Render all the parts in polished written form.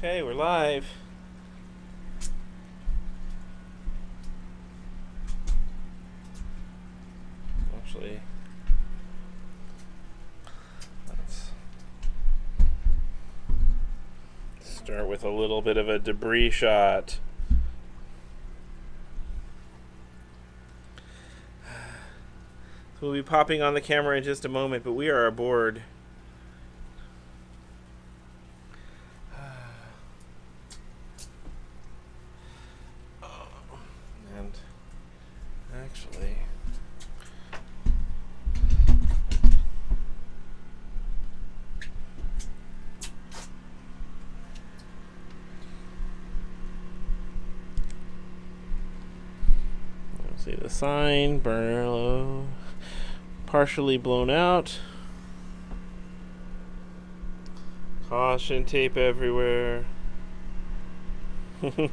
Okay, we're live. Actually, let's start with a little bit of a debris shot. So we'll be popping on the camera in just a moment, but we are aboard. And actually, see the sign, burner low, partially blown out. Caution tape everywhere. And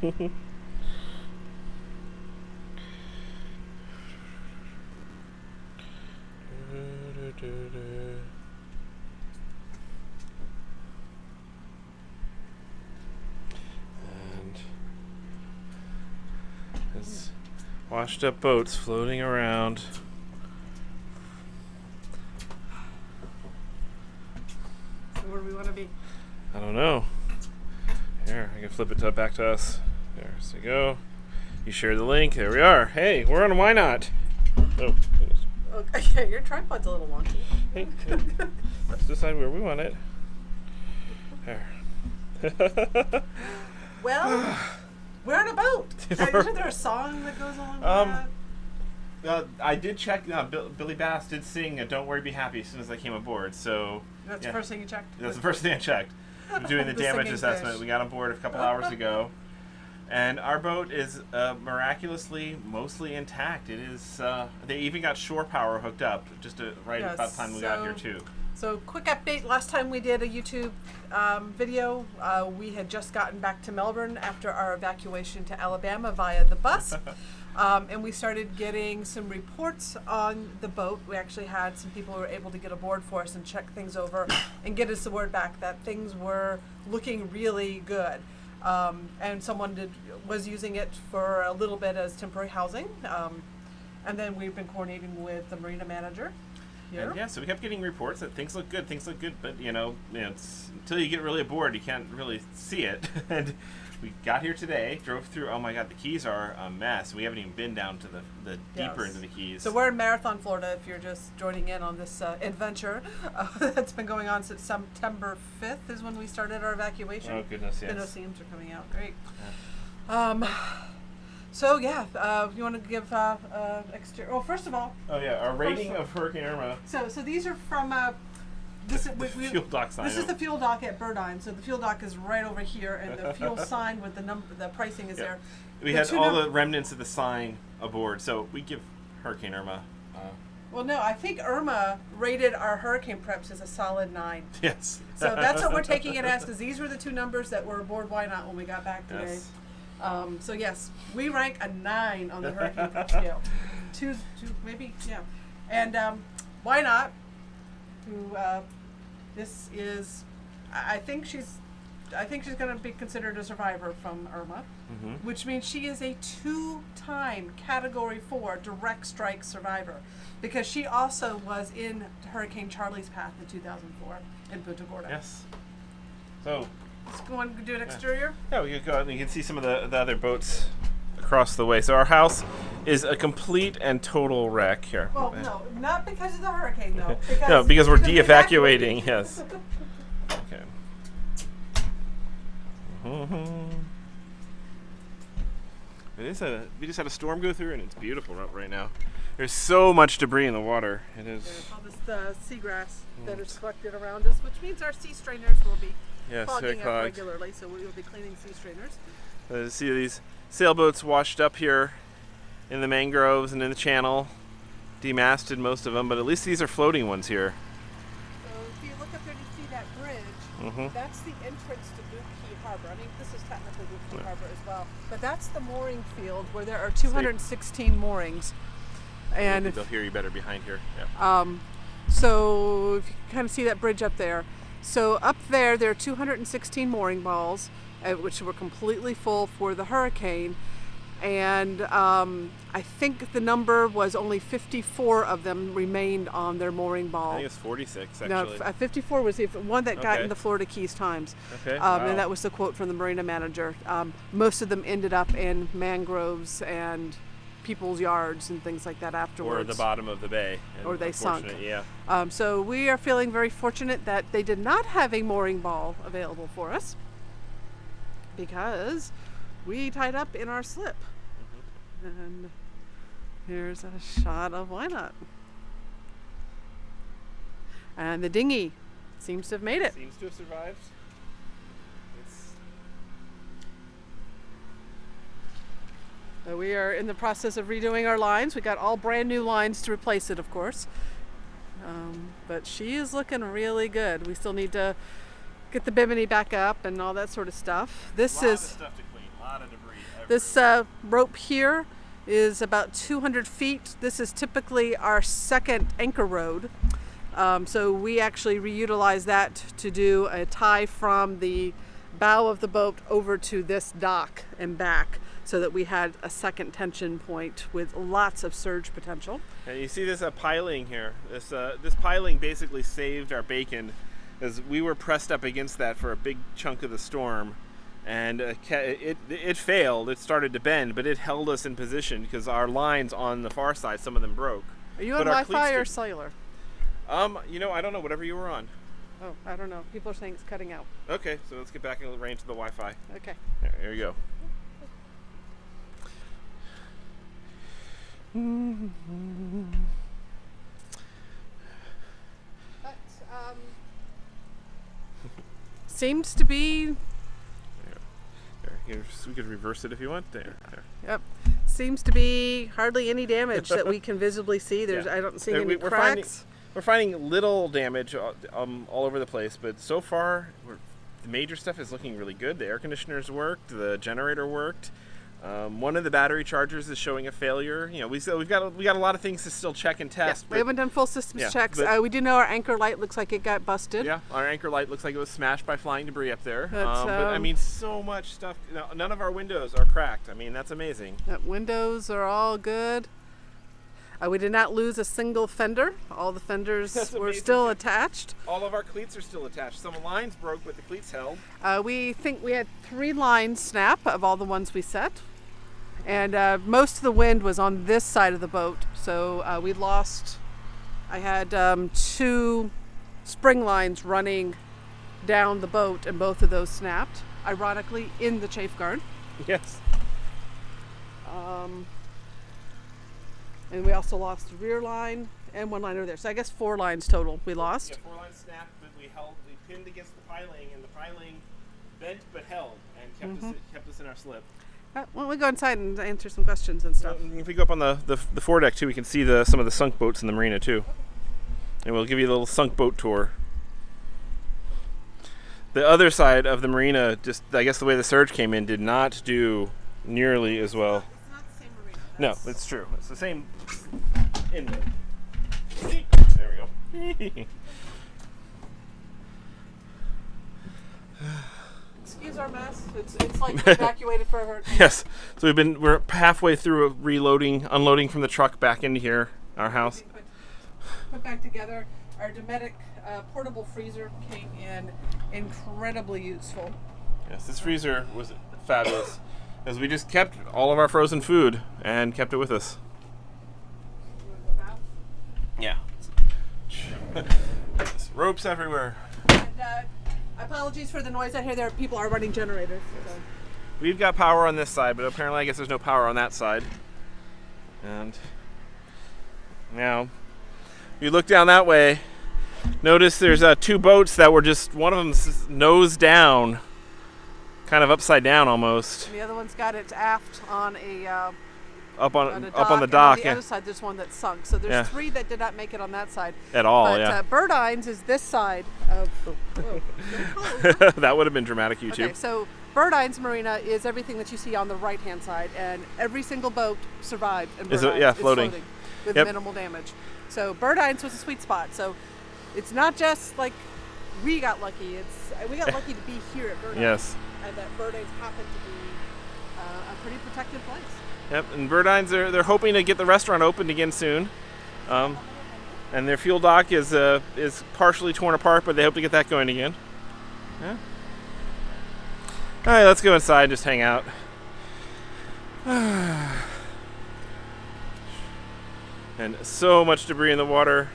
there's washed up boats floating around. So where do we want to be? I don't know. Here, I can flip it back to us. There we go. You share the link. There we are. Hey, we're on Why Not? Oh, goodness. Okay, your tripod's a little wonky. Hey, let's decide where we want it. There. Well, we're on a boat. Isn't there a song that goes along with that? I did check. Billy Bass did sing "Don't Worry, Be Happy" as soon as I came aboard. So That's the first thing you checked? that's the first thing I checked. I'm doing the damage singing assessment. fish. We got on board a couple hours ago, and our boat is miraculously mostly intact. It is. They even got shore power hooked up just right Yes, about the time we got here too. So quick update, last time we did a YouTube video, we had just gotten back to Melbourne after our evacuation to Alabama via the bus. And we started getting some reports on the boat. We actually had some people who were able to get aboard for us and check things over and get us the word back that things were looking really good. And someone was using it for a little bit as temporary housing. And then we've been coordinating with the Marina manager here. And so we kept getting reports that things look good, but it's until you get really aboard, you can't really see it. And we got here today, drove through. Oh my God, the Keys are a mess. We haven't even been down to the deeper into the Keys. So we're in Marathon, Florida, if you're just joining in on this adventure. That's been going on since September 5th is when we started our evacuation. Oh goodness, yes. The NOCMs are coming out. Great. Yeah. So yeah, you want to give exterior? Well, first of all. Oh yeah, our rating of Hurricane Irma. So these are from this fuel dock sign. This is the fuel dock at Burdine. So the fuel dock is right over here, and the fuel sign with the pricing is there. We had all the remnants of the sign aboard, so we give Hurricane Irma. Well, no, I think Irma rated our hurricane preps as a solid 9. Yes. So that's what we're taking it as, because these were the two numbers that were aboard Why Not when we got back today. Yes. So yes, we rank a 9 on the hurricane prep scale. Two, maybe, yeah. And Why Not? Who this is? I think she's going to be considered a survivor from Irma, which means she is a 2-time Category 4 direct strike survivor, because she also was in Hurricane Charlie's path in 2004 in Punta Gorda. Yes. So. Let's go on and do an exterior. Yeah, we could go out and you can see some of the other boats across the way. So our house is a complete and total wreck here. Well, no, not because of the hurricane, though. No, because we're de-evacuating. Yes. Okay. We just had a storm go through, and it's beautiful right now. There's so much debris in the water. It is. There's all this seagrass that is collected around us, which means our sea strainers will be clogging up regularly, so we will be cleaning sea strainers. See these sailboats washed up here in the mangroves and in the channel, demasted most of them, but at least these are floating ones here. So if you look up there and you see that bridge, that's the entrance to Boot Key Harbor. I mean, this is technically Boot Key Harbor as well, but that's the mooring field where there are 216 moorings. And they'll hear you better behind here. Yeah. So if you kind of see that bridge up there. So up there are 216 mooring balls, which were completely full for the hurricane. And I think the number was only 54 of them remained on their mooring ball. I think it's 46 actually. No, 54 was the one that got Okay. in the Florida Keys Times. Okay. Wow. And that was the quote from the Marina manager. Most of them ended up in mangroves and people's yards and things like that afterwards. Or the bottom of the bay. Or they sunk. Yeah. So we are feeling very fortunate that they did not have a mooring ball available for us, because we tied up in our slip. And here's a shot of Why Not. And the dinghy seems to have made it. Seems to have survived. So we are in the process of redoing our lines. We got all brand new lines to replace it, of course. But she is looking really good. We still need to get the bimini back up and all that sort of stuff. This a lot is of stuff to clean. A lot of debris. this rope here is about 200 feet. This is typically our second anchor road. So we actually reutilize that to do a tie from the bow of the boat over to this dock and back, so that we had a second tension point with lots of surge potential. And you see this piling here. This piling basically saved our bacon, as we were pressed up against that for a big chunk of the storm, and it failed. It started to bend, but it held us in position because our lines on the far side, some of them broke. Are you on Wi-Fi or cellular? I don't know. Whatever you were on. Oh, I don't know. People are saying it's cutting out. Okay, so let's get back in range to the Wi-Fi. Okay. There you go. But, seems to be. Here, we could reverse it if you want. There. Yep. Seems to be hardly any damage that we can visibly see. There's I don't see any cracks. We're finding little damage all over the place, but so far the major stuff is looking really good. The air conditioners worked, the generator worked. One of the battery chargers is showing a failure. We've got a lot of things to still check and test. Yeah, we haven't done full systems checks. We do know our anchor light looks like it got busted. Yeah, our anchor light looks like it was smashed by flying debris up there. But I mean, so much stuff. None of our windows are cracked. I mean, that's amazing. Windows are all good. We did not lose a single fender. All the fenders were still attached. All of our cleats are still attached. Some lines broke, but the cleats held. We think we had 3 lines snap of all the ones we set. And most of the wind was on this side of the boat. So we lost, I had 2 spring lines running down the boat, and both of those snapped, ironically, in the chafe guard. Yes. And we also lost the rear line and 1 line over there. So I guess 4 lines total we lost. Yeah, 4 lines snapped, but we pinned against the piling, and the piling bent but held and kept us in our slip. Why don't we go inside and answer some questions and stuff? If we go up on the foredeck too, we can see some of the sunk boats in the marina too. And we'll give you a little sunk boat tour. The other side of the marina, just I guess the way the surge came in, did not do nearly as well. It's not the same marina. No, it's true. It's the same inlet. There we go. Excuse our mess. It's like we evacuated for a hurricane. Yes. So we're halfway through unloading from the truck back into here, our house. Put back together. Our Dometic portable freezer came in incredibly useful. Yes, this freezer was fabulous, as we just kept all of our frozen food and kept it with us. You want to go back? Yeah. Ropes everywhere. And apologies for the noise out here. People are running generators. So. We've got power on this side, but apparently I guess there's no power on that side. And now, if you look down that way, notice there's 2 boats that were just, one of them's nose down, kind of upside down almost. And the other one's got its aft on a up on the dock. And on the other side, there's one that's sunk. So there's 3 that did not make it on that side at all. But Birdines is this side of. That would have been dramatic YouTube. Okay, so Birdines Marina is everything that you see on the right-hand side, and every single boat survived. And Birdines is floating with minimal damage. So Birdines was a sweet spot. So it's not just like we got lucky. We got lucky to be here at Verdine. Yes. And that Verdine's happened to be a pretty protected place. Yep, and Verdine's they're hoping to get the restaurant opened again soon. And their fuel dock is partially torn apart, but they hope to get that going again. Yeah. All right, let's go inside and just hang out. And so much debris in the water.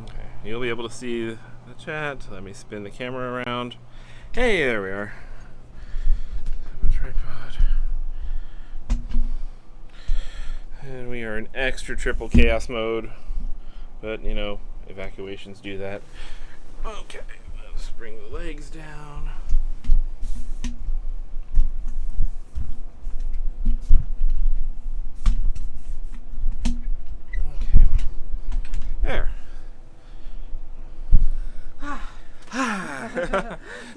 Okay, you'll be able to see the chat. Let me spin the camera around. Hey, there we are. Tripod. And we are in extra triple chaos mode, but you know, evacuations do that. Okay, let's bring the legs down. Okay, there.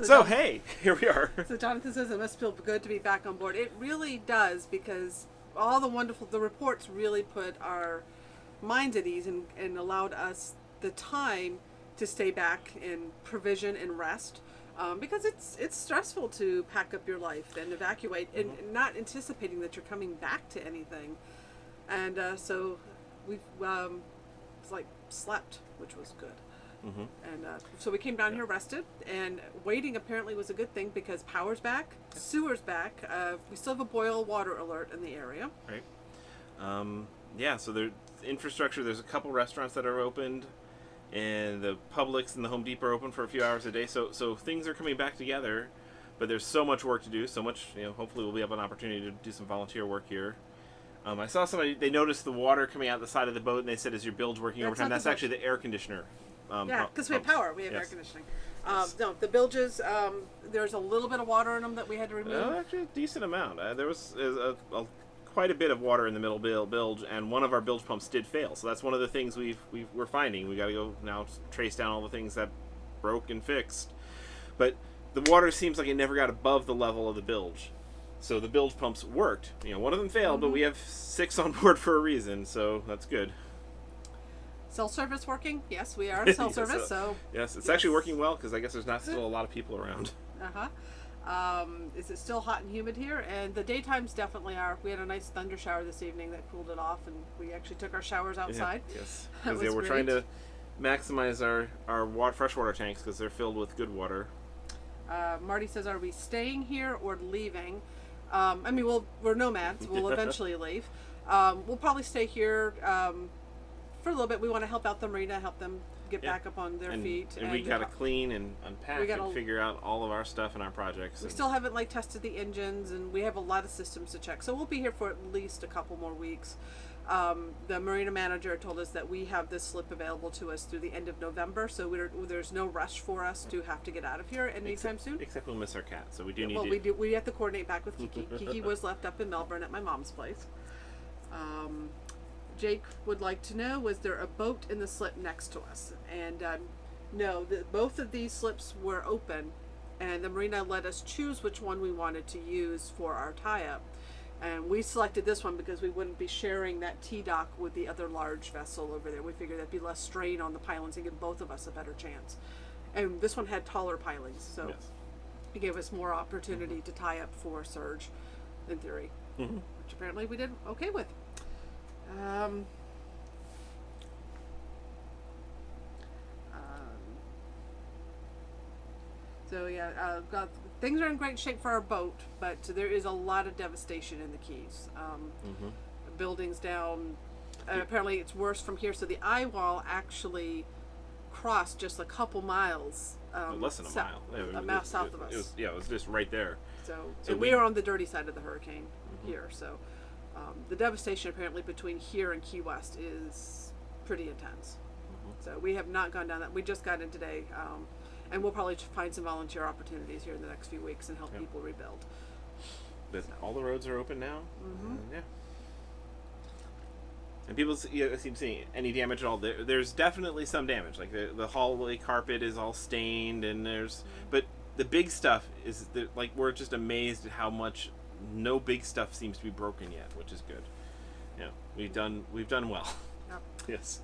So hey, here we are. So Jonathan says it must feel good to be back on board. It really does, because all the reports really put our minds at ease and allowed us the time to stay back in provision and rest. Because it's stressful to pack up your life and evacuate and not anticipating that you're coming back to anything. And so we've slept, which was good. Mm-hmm. And so we came down here, rested, and waiting apparently was a good thing because power's back, sewer's back. We still have a boil water alert in the area. Right. So the infrastructure, there's a couple restaurants that are opened, and the Publix and the Home Depot are open for a few hours a day. So things are coming back together, but there's so much work to do, so much, hopefully we'll be able an opportunity to do some volunteer work here. I saw somebody, they noticed the water coming out the side of the boat, and they said, is your bilge working overtime? That's actually the air conditioner. Because we have power. We have air conditioning. No, the bilges, there's a little bit of water in them that we had to remove. Actually, a decent amount. There was quite a bit of water in the middle bilge, and one of our bilge pumps did fail. So that's one of the things we're finding. We got to go now trace down all the things that broke and fixed. But the water seems like it never got above the level of the bilge. So the bilge pumps worked. One of them failed, but we have 6 on board for a reason, so that's good. Cell service working? Yes, we are on cell service. Yes, it's actually working well because I guess there's not still a lot of people around. Is it still hot and humid here? And the daytimes definitely are. We had a nice thunder shower this evening that cooled it off, and we actually took our showers outside. Yes, because we're trying to maximize our freshwater tanks because they're filled with good water. Marty says, "Are we staying here or leaving?" We're nomads. We'll eventually leave. We'll probably stay here. For a little bit. We want to help out the Marina, help them get back up on their feet. And we got to clean and unpack and figure out all of our stuff and our projects. We still haven't tested the engines, and we have a lot of systems to check. So we'll be here for at least a couple more weeks. The Marina manager told us that we have this slip available to us through the end of November, so there's no rush for us to have to get out of here anytime soon. Except we'll miss our cat, so we do need to... We have to coordinate back with Kiki. Kiki was left up in Melbourne at my mom's place. Jake would like to know, was there a boat in the slip next to us? And no, both of these slips were open, and the Marina let us choose which one we wanted to use for our tie-up. And we selected this one because we wouldn't be sharing that T-dock with the other large vessel over there. We figured that'd be less strain on the pilings and give both of us a better chance. And this one had taller pilings, so it gave us more opportunity to tie up for surge, in theory, which apparently we did okay with. Things are in great shape for our boat, but there is a lot of devastation in the Keys. Buildings down. Apparently it's worse from here. So the eye wall actually crossed just a couple miles. Less than a mile south of us. It was just right there. So we are on the dirty side of the hurricane here. So the devastation apparently between here and Key West is pretty intense. So we have not gone down that. We just got in today. And we'll probably find some volunteer opportunities here in the next few weeks and help people rebuild. But all the roads are open now. And people seem seeing any damage at all. There's definitely some damage. Like the hallway carpet is all stained, and but the big stuff is like we're just amazed at how much no big stuff seems to be broken yet, which is good. Yeah, we've done well. Yep. Yes.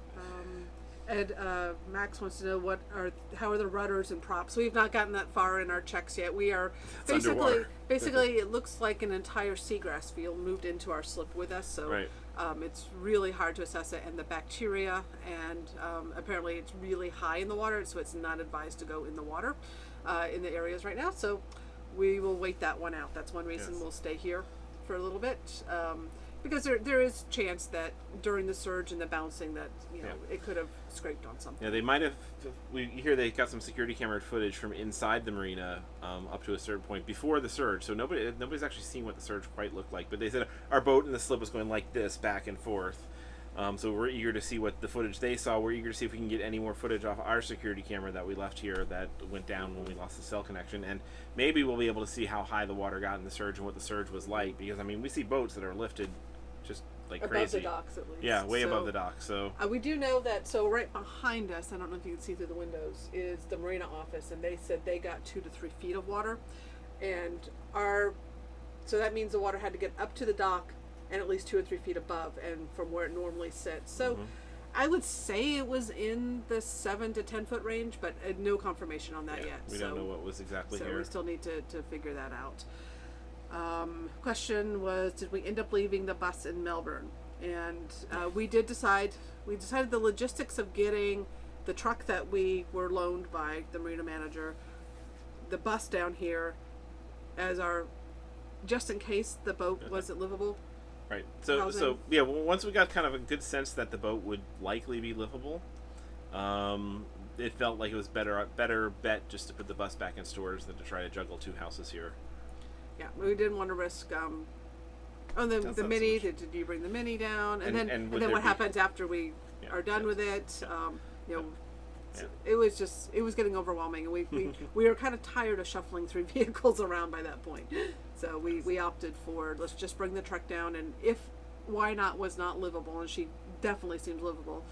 And Max wants to know how are the rudders and props. We've not gotten that far in our checks yet. We are basically it looks like an entire seagrass field moved into our slip with us. So right. It's really hard to assess it, and the bacteria, and apparently it's really high in the water, so it's not advised to go in the water in the areas right now. So we will wait that one out. That's one reason we'll stay here for a little bit. Because there is chance that during the surge and the bouncing that it could have scraped on something. Yeah, they might have. We hear they got some security camera footage from inside the marina up to a certain point before the surge. So nobody's actually seen what the surge quite looked like. But they said our boat in the slip was going like this back and forth. So we're eager to see what the footage they saw. We're eager to see if we can get any more footage off our security camera that we left here that went down when we lost the cell connection. And maybe we'll be able to see how high the water got in the surge and what the surge was like. Because, I mean, we see boats that are lifted just like above crazy. The docks, at least. Yeah, way above the docks. So we do know that. So right behind us, I don't know if you can see through the windows, is the Marina office, and they said they got 2 to 3 feet of water, and so that means the water had to get up to the dock and at least 2 or 3 feet above, and from where it normally sits. So I would say it was in the 7 to 10 foot range, but no confirmation on that yet. We don't know what was exactly here. So we still need to figure that out. Question was, did we end up leaving the bus in Melbourne? And we decided the logistics of getting the truck that we were loaned by the marina manager, the bus down here, as just in case the boat wasn't livable. Right. So yeah, once we got kind of a good sense that the boat would likely be livable, it felt like it was better bet just to put the bus back in storage than to try to juggle 2 houses here. Yeah, we didn't want to risk. The mini. Did you bring the mini down? And then what happens after we are done with it? It was getting overwhelming, and we were kind of tired of shuffling through vehicles around by that point. So we opted for, let's just bring the truck down, and if Why Not was not livable, and she definitely seems livable.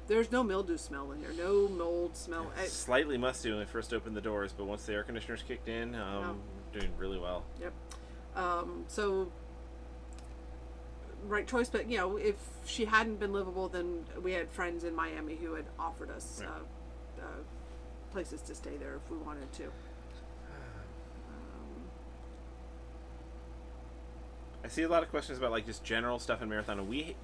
There's no mildew smell in here, no mold smell. Slightly musty when we first opened the doors, but once the air conditioners kicked in, doing really well. Yep. So right choice, but if she hadn't been livable, then we had friends in Miami who had offered us places to stay there if we wanted to. I see a lot of questions about like just general stuff in Marathon, and we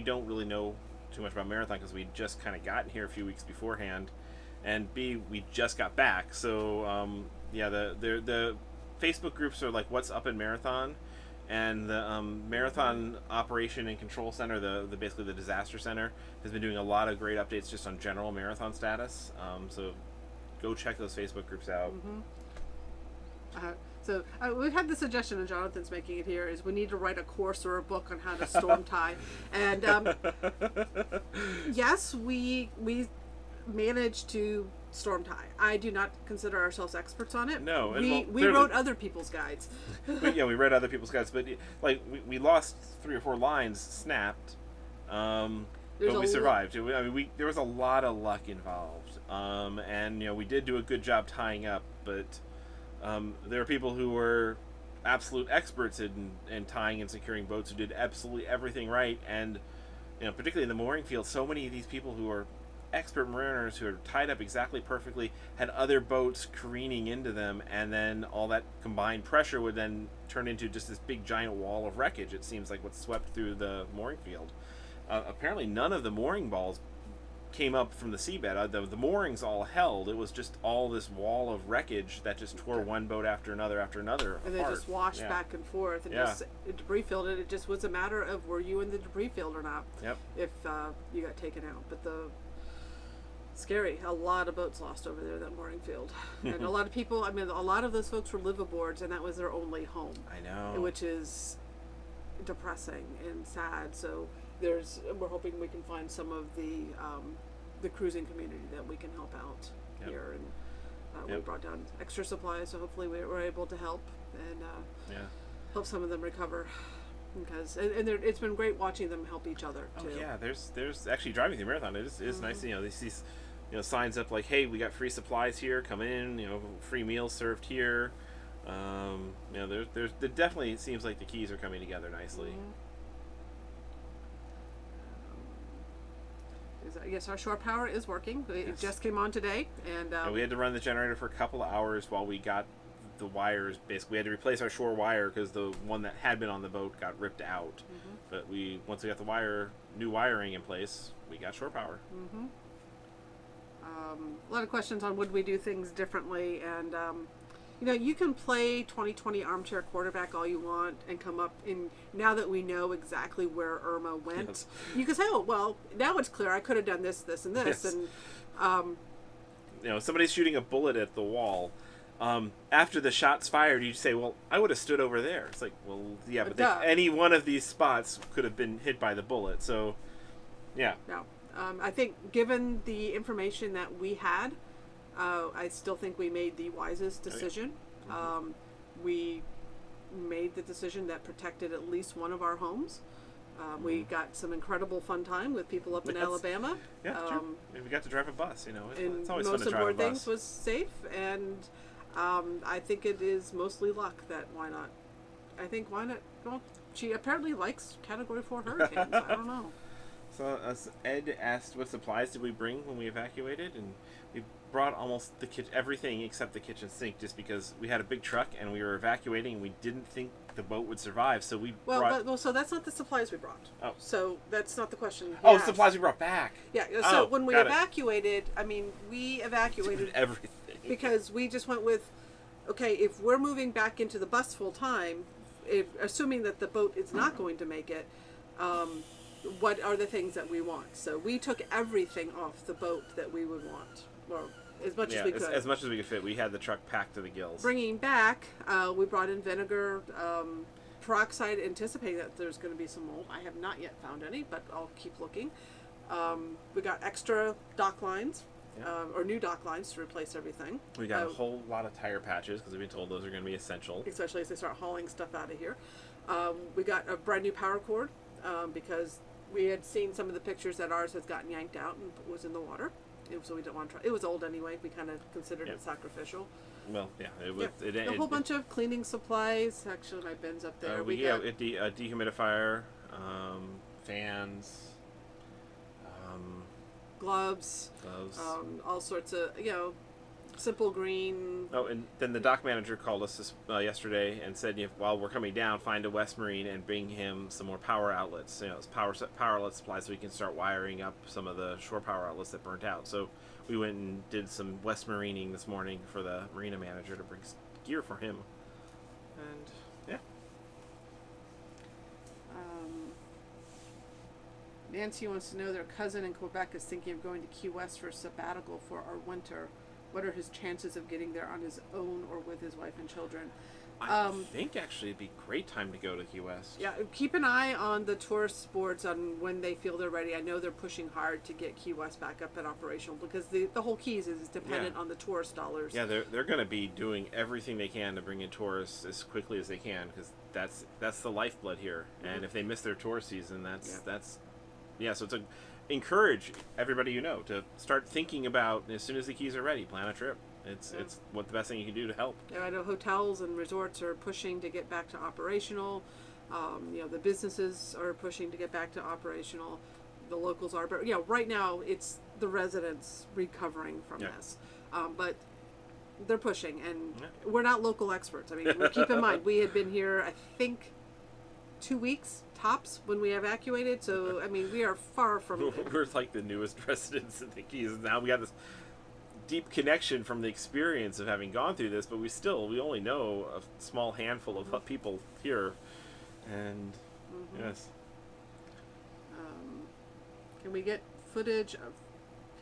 don't really know too much about Marathon because we just kind of got here a few weeks beforehand, and B, we just got back. So the Facebook groups are like what's up in Marathon, and the Marathon Operation and Control Center, the basically the disaster center, has been doing a lot of great updates just on general Marathon status. So go check those Facebook groups out. So we've had the suggestion, and Jonathan's making it here, is we need to write a course or a book on how to storm tie. And yes, we managed to storm tie. I do not consider ourselves experts on it. No, we wrote other people's guides. we read other people's guides, but like we lost 3 or 4 lines snapped, but we survived. There was a lot of luck involved, and we did do a good job tying up, but. There are people who were absolute experts in tying and securing boats who did absolutely everything right, and particularly in the mooring field, so many of these people who are expert mariners who are tied up exactly perfectly had other boats careening into them, and then all that combined pressure would then turn into just this big giant wall of wreckage. It seems like what's swept through the mooring field. Apparently none of the mooring balls came up from the seabed. The moorings all held. It was just all this wall of wreckage that just tore one boat after another and they just washed back and forth and just debris filled it. It just was a matter of were you in the debris field or not. Yep. If you got taken out. But scary, a lot of boats lost over there, that mooring field. And a lot of people, a lot of those folks were liveaboards, and that was their only home. I know. Which is depressing and sad. So we're hoping we can find some of the cruising community that we can help out here, and we brought down extra supplies, so hopefully we were able to help and help some of them recover. because it's been great watching them help each other too. Oh yeah, there's actually driving through Marathon. It is nice. You know, they see signs up like, hey, we got free supplies here. Come in. You know, free meals served here. You know, there definitely seems like the keys are coming together nicely. Yes, our shore power is working. It just came on today, and we had to run the generator for a couple of hours while we got the wires. Basically, we had to replace our shore wire because the one that had been on the boat got ripped out. But once we got the new wiring in place, we got shore power. A lot of questions on would we do things differently, and you know, you can play 2020 armchair quarterback all you want and come up in, now that we know exactly where Irma went, Yes. you can say, oh, well, now it's clear I could have done this, this, and this. Yes. And, you know, somebody's shooting a bullet at the wall. After the shot's fired, you say, well, I would have stood over there. It's like, well, yeah, but any one of these spots could have been hit by the bullet. So, yeah. No. I think given the information that we had, I still think we made the wisest decision. We made the decision that protected at least one of our homes. We got some incredible fun time with people up in Alabama. Yeah, true. We got to drive a bus, you know. It's always most fun to drive a bus. Most important things was safe, and I think it is mostly luck that why not? I think why not? Well, she apparently likes Category 4 hurricanes. I don't know. So Ed asked what supplies did we bring when we evacuated, and we brought almost everything except the kitchen sink, just because we had a big truck and we were evacuating and we didn't think the boat would survive, so we brought... so that's not the supplies we brought. Oh. So that's not the question. Oh, the supplies we brought back. Yeah, so when we evacuated, I mean, we evacuated everything. Because we just went with, okay, if we're moving back into the bus full time, assuming that the boat is not going to make it, what are the things that we want? So we took everything off the boat that we would want, or as much as we could. As much as we could fit. We had the truck packed to the gills. Bringing back, we brought in vinegar, peroxide, anticipating that there's going to be some mold. I have not yet found any, but I'll keep looking. We got extra dock lines, or new dock lines to replace everything. We got a whole lot of tire patches because we've been told those are going to be essential. Especially as they start hauling stuff out of here. We got a brand new power cord because we had seen some of the pictures that ours has gotten yanked out and was in the water. So we didn't want to try. It was old anyway. We kind of considered it sacrificial. Well, yeah, it was. A whole bunch of cleaning supplies. Actually, my bin's up there. We got a dehumidifier, fans, gloves, all sorts of, simple green. Oh, and then the dock manager called us yesterday and said, while we're coming down, find a West Marine and bring him some more power outlets. Power outlet supplies, so we can start wiring up some of the shore power outlets that burnt out. So we went and did some West Marining this morning for the Marina manager to bring gear for him. And yeah. Nancy wants to know their cousin in Quebec is thinking of going to Key West for a sabbatical for our winter. What are his chances of getting there on his own or with his wife and children? I think actually it'd be a great time to go to Key West. Yeah, keep an eye on the tourist boards on when they feel they're ready. I know they're pushing hard to get Key West back up and operational because the whole Keys is dependent on the tourist dollars. Yeah, they're going to be doing everything they can to bring in tourists as quickly as they can because that's the lifeblood here. Mm-hmm. And if they miss their tourist season, so it's encourage everybody to start thinking about, as soon as the Keys are ready, plan a trip. It's what the best thing you can do to help. Yeah, I know hotels and resorts are pushing to get back to operational. The businesses are pushing to get back to operational. The locals are, but right now it's the residents recovering from this. But they're pushing, and we're not local experts. I mean, keep in mind we had been here, I think, 2 weeks tops when we evacuated. So I mean, we are far from. We're like the newest residents in the Keys. Now we got this deep connection from the experience of having gone through this, but we only know a small handful of people here, and yes. Can we get footage of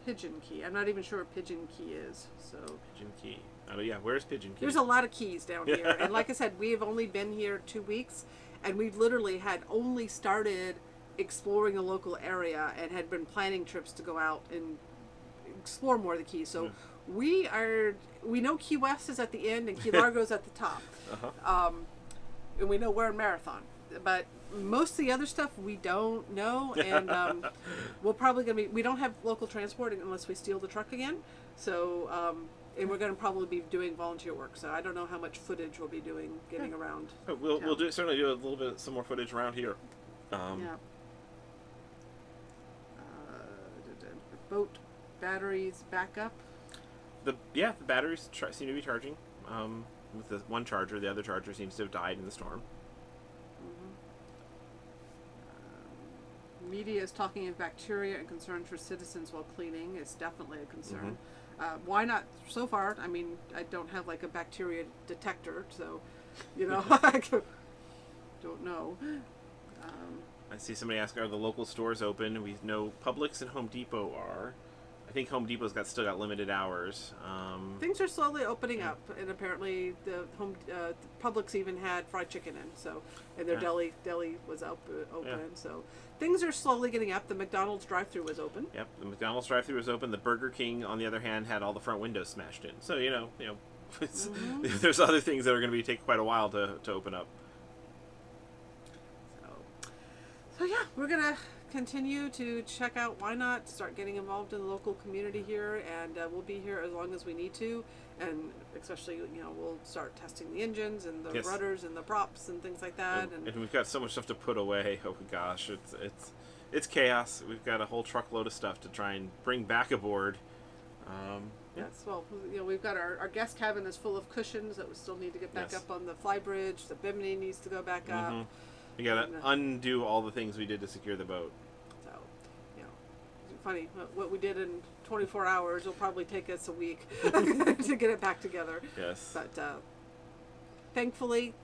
Pigeon Key? I'm not even sure what Pigeon Key is. So Pigeon Key. Oh yeah, where's Pigeon Key? There's a lot of keys down here, and like I said, we have only been here 2 weeks, and we literally had only started exploring the local area and had been planning trips to go out and explore more of the Keys. So we know Key West is at the end and Key Largo's at the top. And we know we're in Marathon. But most of the other stuff we don't know, and we're probably going to be. We don't have local transport unless we steal the truck again. So, and we're going to probably be doing volunteer work. So I don't know how much footage we'll be doing getting around. But we'll certainly do a little bit some more footage around here. Yeah. Boat batteries backup. The batteries seem to be charging. With the one charger, the other charger seems to have died in the storm. Media is talking of bacteria and concerns for citizens while cleaning. It's definitely a concern. Why not? So far, I mean, I don't have like a bacteria detector, so I don't know. I see somebody ask, are the local stores open? We know Publix and Home Depot are. I think Home Depot's still got limited hours. Things are slowly opening up, and apparently the Publix even had fried chicken in, so, and their deli was open, so things are slowly getting up. The McDonald's drive-thru was open. Yep, the McDonald's drive-thru was open. The Burger King, on the other hand, had all the front windows smashed in. So there's other things that are going to take quite a while to open up. So yeah, we're gonna continue to check out why not start getting involved in the local community here, and we'll be here as long as we need to, and especially we'll start testing the engines and the rudders and the props and things like that, and we've got so much stuff to put away. Oh my gosh, it's chaos. We've got a whole truckload of stuff to try and bring back aboard. Yes, well, we've got our guest cabin is full of cushions that we still need to get back up on the fly bridge. The bimini needs to go back up. We gotta undo all the things we did to secure the boat. So, funny, what we did in 24 hours will probably take us a week to get it back together. Yes. But thankfully,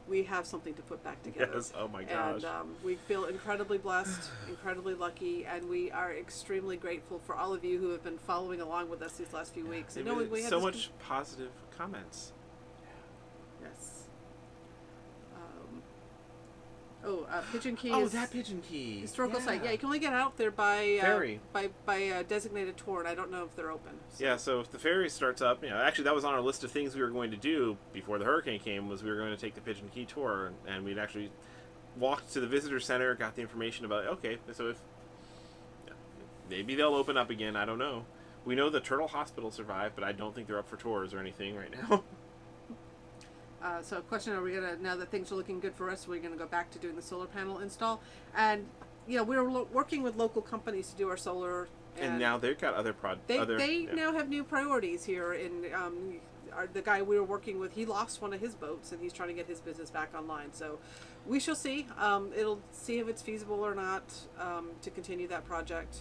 we have something to put back together. Yes, oh my gosh. And we feel incredibly blessed, incredibly lucky, and we are extremely grateful for all of you who have been following along with us these last few weeks. And we had so much positive comments. Yes. Pigeon Key. Oh, is that Pigeon Key. Historical site. Yeah, you can only get out there by ferry. by designated tour, and I don't know if they're open. So. Yeah, so if the ferry starts up, actually that was on our list of things we were going to do before the hurricane came, was we were going to take the Pigeon Key tour, and we'd actually walked to the visitor center, got the information about so if maybe they'll open up again, I don't know. We know the Turtle Hospital survived, but I don't think they're up for tours or anything right now. So a question, are we going to, now that things are looking good for us, we're going to go back to doing the solar panel install? And, we're working with local companies to do our solar. And now they've got other They now have new priorities here. In the guy we were working with, he lost one of his boats, and he's trying to get his business back online. So we shall see. It'll see if it's feasible or not to continue that project.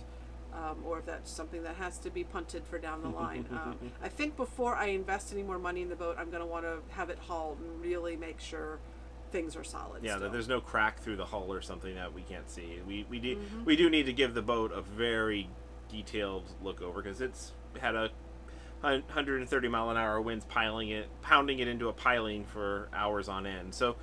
Or if that's something that has to be punted for down the line. I think before I invest any more money in the boat, I'm going to want to have it hauled and really make sure things are solid. Yeah, that there's no crack through the hull or something that we can't see. We do need to give the boat a very detailed look over, because it's had a 130 mile an hour winds pounding it into a piling for hours on end. So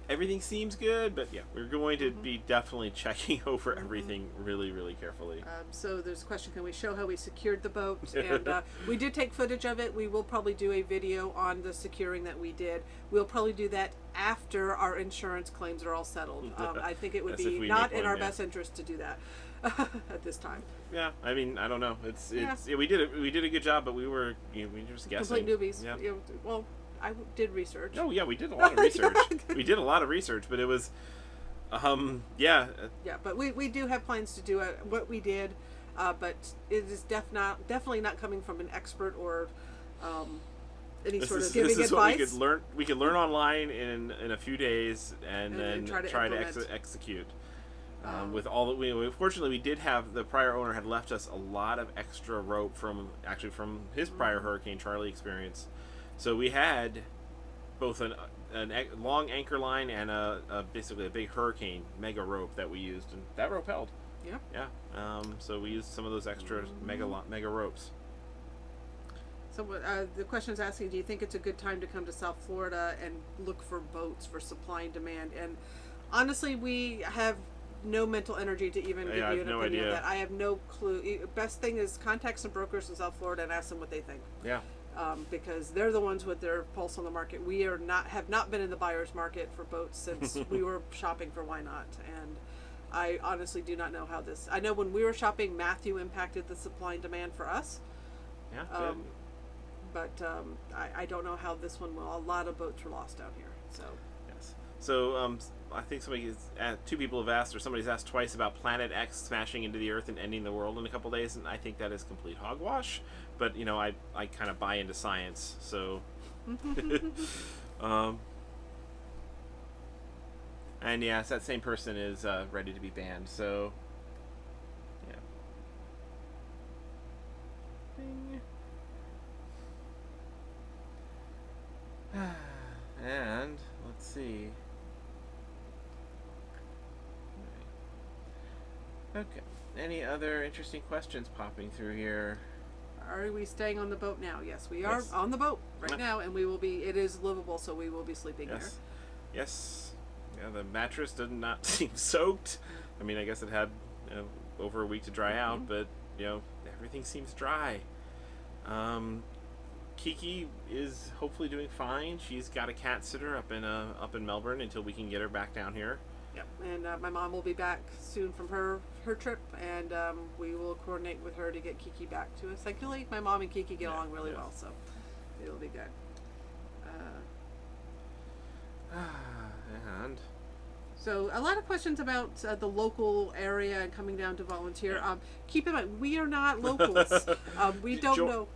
everything seems good, but we're going to be definitely checking over everything really, really carefully. So there's a question, can we show how we secured the boat? And we did take footage of it. We will probably do a video on the securing that we did. We'll probably do that after our insurance claims are all settled. I think it would be not in our best interest to do that at this time. Yeah, I mean, I don't know. We did a good job, but we were just guessing. Complete newbies. Yeah. Well, I did research. Oh yeah, we did a lot of research. We did a lot of research, but it was, Yeah, but we do have plans to do what we did, but it is definitely not coming from an expert or any sort of giving advice. What we could learn online in a few days, and then try to execute. With all that fortunately we did have, the prior owner had left us a lot of extra rope from his prior Hurricane Charlie experience. So we had both a long anchor line and basically a big hurricane mega rope that we used, and that rope held. Yeah. Yeah. So we used some of those extra mega ropes. So the question is asking, do you think it's a good time to come to South Florida and look for boats for supply and demand? And honestly, we have no mental energy to even give you an opinion on that. I have no clue. Best thing is contact some brokers in South Florida and ask them what they think. Yeah. because they're the ones with their pulse on the market. We have not been in the buyer's market for boats since we were shopping for Why Not, and I honestly do not know how this. I know when we were shopping, Matthew impacted the supply and demand for us. Yeah. But I don't know how this one will. A lot of boats were lost down here. So. Yes. So I think two people have asked, or somebody's asked twice about Planet X smashing into the Earth and ending the world in a couple days, and I think that is complete hogwash. But I kind of buy into science, so. And yes, that same person is ready to be banned. So. Yeah. Bing. And let's see. Okay. Any other interesting questions popping through here? Are we staying on the boat now? Yes, we are on the boat right now, and we will be. It is livable, so we will be sleeping here. Yes. Yeah, the mattress did not seem soaked. I mean, I guess it had over a week to dry out, but everything seems dry. Kiki is hopefully doing fine. She's got a cat sitter up in Melbourne until we can get her back down here. Yep, and my mom will be back soon from her trip, and we will coordinate with her to get Kiki back to us. Thankfully, my mom and Kiki get along really well, so it'll be good. And so a lot of questions about the local area and coming down to volunteer. Keep in mind, we are not locals. We don't know.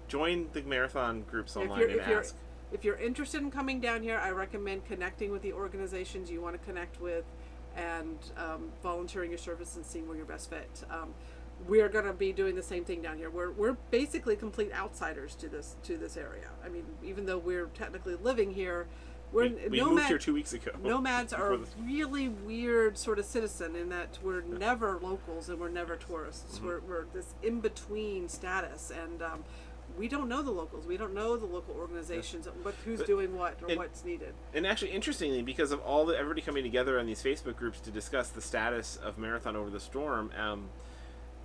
Join the marathon groups online and ask. If you're interested in coming down here, I recommend connecting with the organizations you want to connect with, and volunteering your service and seeing where you're best fit. We're going to be doing the same thing down here. We're basically complete outsiders to this area. I mean, even though we're technically living here, we moved here 2 weeks ago. Nomads are a really weird sort of citizen in that we're never locals and we're never tourists. Mm-hmm. We're this in-between status, and we don't know the locals. We don't know the local organizations, who's doing what or what's needed. And actually, interestingly, because of everybody coming together on these Facebook groups to discuss the status of Marathon Over the Storm,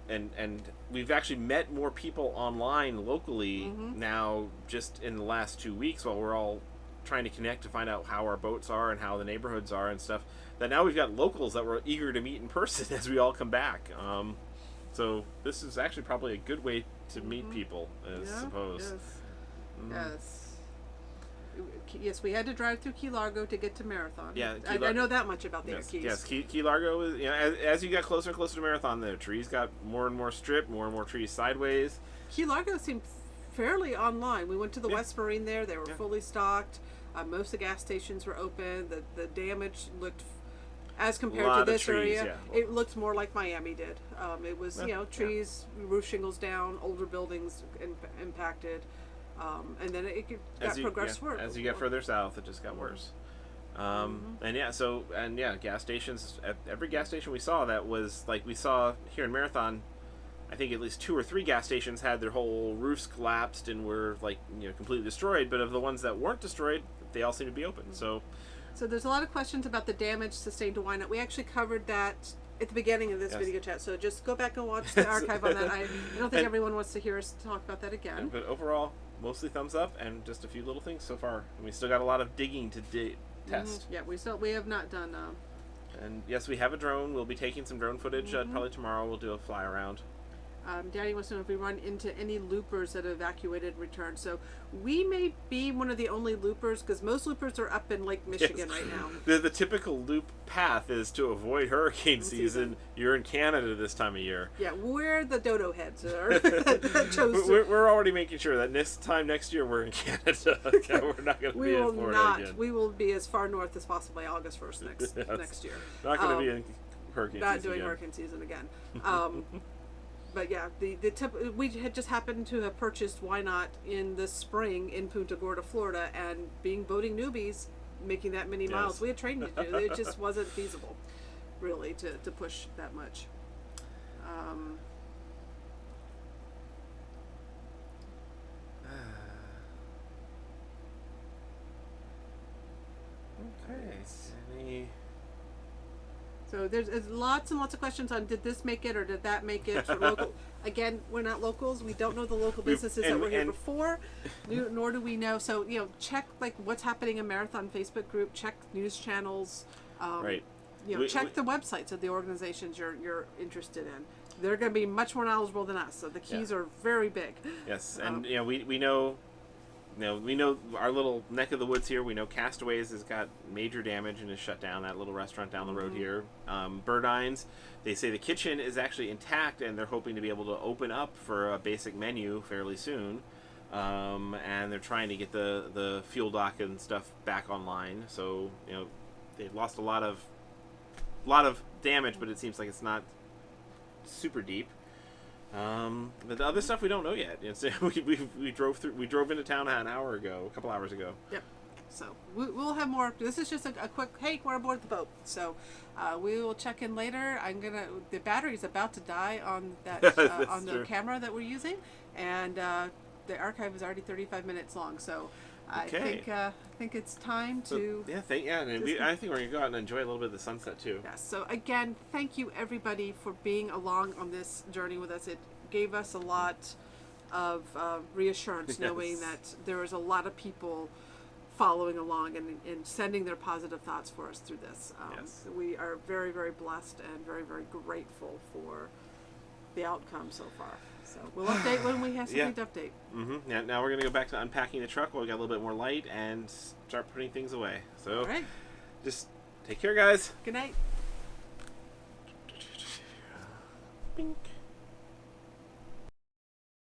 and we've actually met more people online locally now just in the last 2 weeks while we're all trying to connect to find out how our boats are and how the neighborhoods are and stuff, that now we've got locals that we're eager to meet in person as we all come back. So this is actually probably a good way to meet people, I suppose. Yes. Yes, we had to drive through Key Largo to get to Marathon. Yeah, I know that much about the Keys. Yes, Key Largo is, as you got closer and closer to Marathon, the trees got more and more stripped, more and more trees sideways. Key Largo seemed fairly online. We went to the West Marine there. They were fully stocked. Most of the gas stations were open. The damage looked, as compared to this area, it looked more like Miami did. It was, trees, roof shingles down, older buildings impacted. And then it got progressed worse. As you get further south, it just got worse. Gas stations, at every gas station we saw that was like we saw here in Marathon, I think at least 2 or 3 gas stations had their whole roofs collapsed and were completely destroyed. But of the ones that weren't destroyed, they all seem to be open. So there's a lot of questions about the damage sustained to Why Not. We actually covered that at the beginning of this video chat. So just go back and watch the archive on that. I don't think everyone wants to hear us talk about that again. But overall, mostly thumbs up, and just a few little things so far. And we still got a lot of digging to test. Yeah, we have not done. And yes, we have a drone. We'll be taking some drone footage. Probably tomorrow we'll do a fly around. Daddy wants to know if we run into any loopers that evacuated and returned. So we may be one of the only loopers, because most loopers are up in Lake Michigan right now. The typical loop path is to avoid hurricane season. You're in Canada this time of year. Yeah, we're the dodo heads. We're already making sure that next year we're in Canada. We're not going to be in Florida again. We will be as far north as possibly August 1st next year. Not going to be in hurricane season. Not doing hurricane season again. But yeah, we had just happened to have purchased Why Not in the spring in Punta Gorda, Florida, and being boating newbies, making that many miles, we had training to do. It just wasn't feasible, really, to push that much. Okay. So So there's lots and lots of questions on did this make it or did that make it for local. Again, we're not locals. We don't know the local businesses that were here before, nor do we know. So check like what's happening in Marathon Facebook group. Check news channels. Right. Check the websites of the organizations you're interested in. They're going to be much more knowledgeable than us. So the keys are very big. Yes, and we know. We know our little neck of the woods here. We know Castaways has got major damage and is shut down. That little restaurant down the road here. Burdines, they say the kitchen is actually intact, and they're hoping to be able to open up for a basic menu fairly soon. And they're trying to get the fuel dock and stuff back online. So they've lost a lot of damage, but it seems like it's not super deep. But the other stuff we don't know yet. We drove into town a couple hours ago. Yep. So we'll have more. This is just a quick, hey, we're aboard the boat. So we will check in later. The battery's about to die on that on the camera that we're using, and the archive is already 35 minutes long. So I think it's time to. I think we're gonna go out and enjoy a little bit of the sunset too. Yes. So again, thank you everybody for being along on this journey with us. It gave us a lot of reassurance knowing that there is a lot of people following along and sending their positive thoughts for us through this. We are very, very blessed and very, very grateful for the outcome so far. So we'll update when we have something to update. Mm-hmm. Yeah, now we're going to go back to unpacking the truck while we got a little bit more light and start putting things away. So all right. Just take care, guys. Good night. Bink.